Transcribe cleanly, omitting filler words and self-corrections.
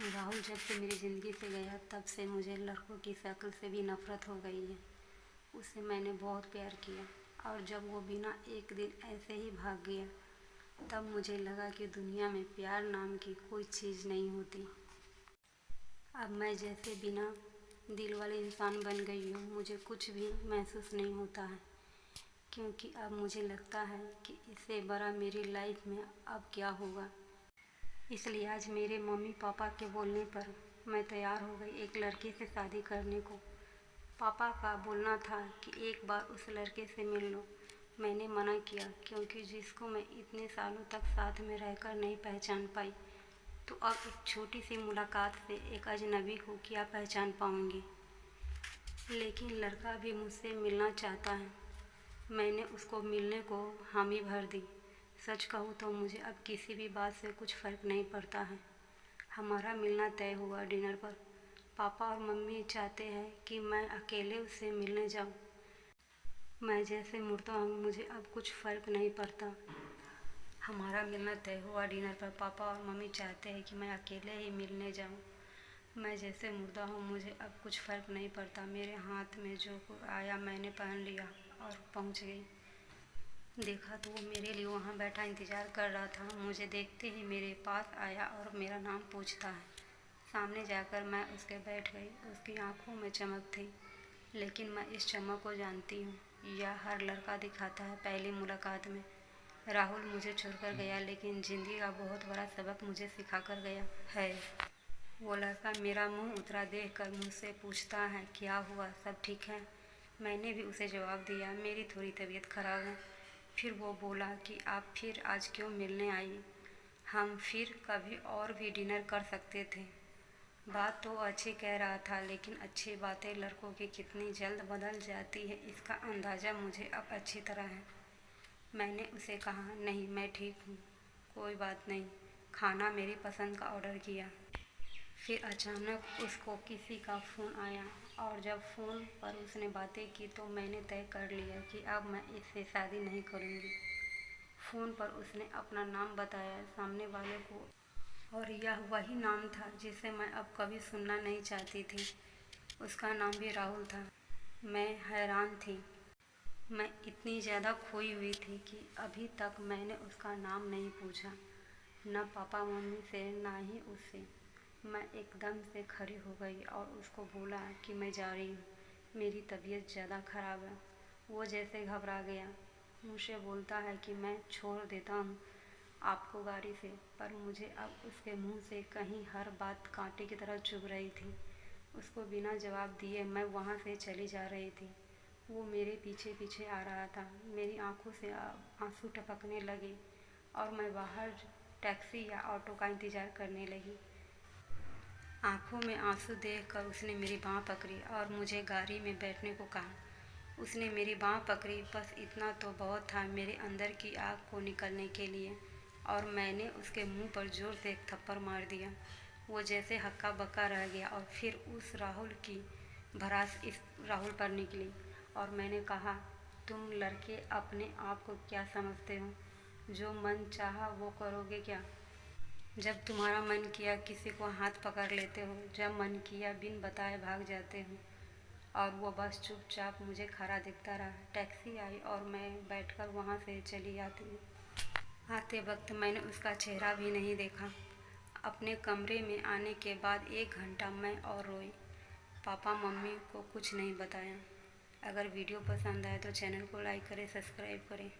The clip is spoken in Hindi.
राहुल जब से मेरी ज़िंदगी से गया तब से मुझे लड़कों की शक्ल से भी नफ़रत हो गई है। उससे मैंने बहुत प्यार किया और जब वो बिना एक दिन ऐसे ही भाग गया तब मुझे लगा कि दुनिया में प्यार नाम की कोई चीज़ नहीं होती। अब मैं जैसे बिना दिल वाले इंसान बन गई हूँ। मुझे कुछ भी महसूस नहीं होता है क्योंकि अब मुझे लगता है कि इससे बड़ा मेरी लाइफ में अब क्या होगा। इसलिए आज मेरे मम्मी पापा के बोलने पर मैं तैयार हो गई एक लड़के से शादी करने को। पापा का बोलना था कि एक बार उस लड़के से मिल लो। मैंने मना किया क्योंकि जिसको मैं इतने सालों तक साथ में रहकर नहीं पहचान पाई तो अब एक छोटी सी मुलाकात से एक अजनबी को क्या पहचान पाऊंगी। लेकिन लड़का भी मुझसे मिलना चाहता है। मैंने उसको मिलने को हामी भर दी। सच कहूँ तो मुझे अब किसी भी बात से कुछ फ़र्क नहीं पड़ता है। हमारा मिलना तय हुआ डिनर पर। पापा और मम्मी चाहते हैं कि मैं अकेले उससे मिलने जाऊँ। मैं जैसे मुड़ता हूँ मुझे अब कुछ फ़र्क नहीं पड़ता। हमारा मिलना तय हुआ डिनर पर। पापा और मम्मी चाहते हैं कि मैं अकेले ही मिलने जाऊँ। मैं जैसे मुर्दा हूँ मुझे अब कुछ फ़र्क नहीं पड़ता। मेरे हाथ में जो आया मैंने पहन लिया और पहुँच गई। देखा तो वो मेरे लिए वहाँ बैठा इंतज़ार कर रहा था। मुझे देखते ही मेरे पास आया और मेरा नाम पूछता है। सामने जाकर मैं उसके बैठ गई। उसकी आंखों में चमक थी, लेकिन मैं इस चमक को जानती हूँ। यह हर लड़का दिखाता है पहली मुलाकात में। राहुल मुझे छोड़कर गया लेकिन ज़िंदगी का बहुत बड़ा सबक मुझे सिखा कर गया है। वो लड़का मेरा मुंह उतरा देखकर मुझसे पूछता है क्या हुआ, सब ठीक है। मैंने भी उसे जवाब दिया मेरी थोड़ी तबीयत ख़राब है। फिर वो बोला कि आप फिर आज क्यों मिलने आई, हम फिर कभी और भी डिनर कर सकते थे। बात तो अच्छी कह रहा था लेकिन अच्छी बातें लड़कों की कितनी जल्द बदल जाती है इसका अंदाज़ा मुझे अब अच्छी तरह है। मैंने उसे कहा नहीं मैं ठीक हूँ, कोई बात नहीं। खाना मेरी पसंद का ऑर्डर किया। फिर अचानक उसको किसी का फ़ोन आया और जब फ़ोन पर उसने बातें की तो मैंने तय कर लिया कि अब मैं इससे शादी नहीं करूँगी। फ़ोन पर उसने अपना नाम बताया सामने वाले को और यह वही नाम था जिसे मैं अब कभी सुनना नहीं चाहती थी। उसका नाम भी राहुल था। मैं हैरान थी। मैं इतनी ज़्यादा खोई हुई थी कि अभी तक मैंने उसका नाम नहीं पूछा, न पापा मम्मी से ना ही उससे। मैं एकदम से खड़ी हो गई और उसको बोला कि मैं जा रही हूँ, मेरी तबीयत ज़्यादा ख़राब है। वो जैसे घबरा गया। मुझसे बोलता है कि मैं छोड़ देता हूँ आपको गाड़ी से, पर मुझे अब उसके मुंह से कहीं हर बात कांटे की तरह चुभ रही थी। उसको बिना जवाब दिए मैं वहाँ से चली जा रही थी। वो मेरे पीछे पीछे आ रहा था। मेरी आंखों से आंसू टपकने लगे और मैं बाहर टैक्सी या ऑटो का इंतज़ार करने लगी। आंखों में आंसू देखकर उसने मेरी बाँह पकड़ी और मुझे गाड़ी में बैठने को कहा। उसने मेरी बाँह पकड़ी, बस इतना तो बहुत था मेरे अंदर की आग को निकलने के लिए, और मैंने उसके मुंह पर जोर से एक थप्पड़ मार दिया। वो जैसे हक्का बक्का रह गया और फिर उस राहुल की भड़ास इस राहुल पर निकली और मैंने कहा तुम लड़के अपने आप को क्या समझते हो, जो मन चाहा वो करोगे क्या? जब तुम्हारा मन किया किसी को हाथ पकड़ लेते हो, जब मन किया बिन बताए भाग जाते हो। और वो बस चुपचाप मुझे खड़ा दिखता रहा। टैक्सी आई और मैं बैठकर वहाँ से चली आती। आते वक्त मैंने उसका चेहरा भी नहीं देखा। अपने कमरे में आने के बाद 1 घंटा मैं और रोई। पापा मम्मी को कुछ नहीं बताया। अगर वीडियो पसंद आए तो चैनल को लाइक करें, सब्सक्राइब करें।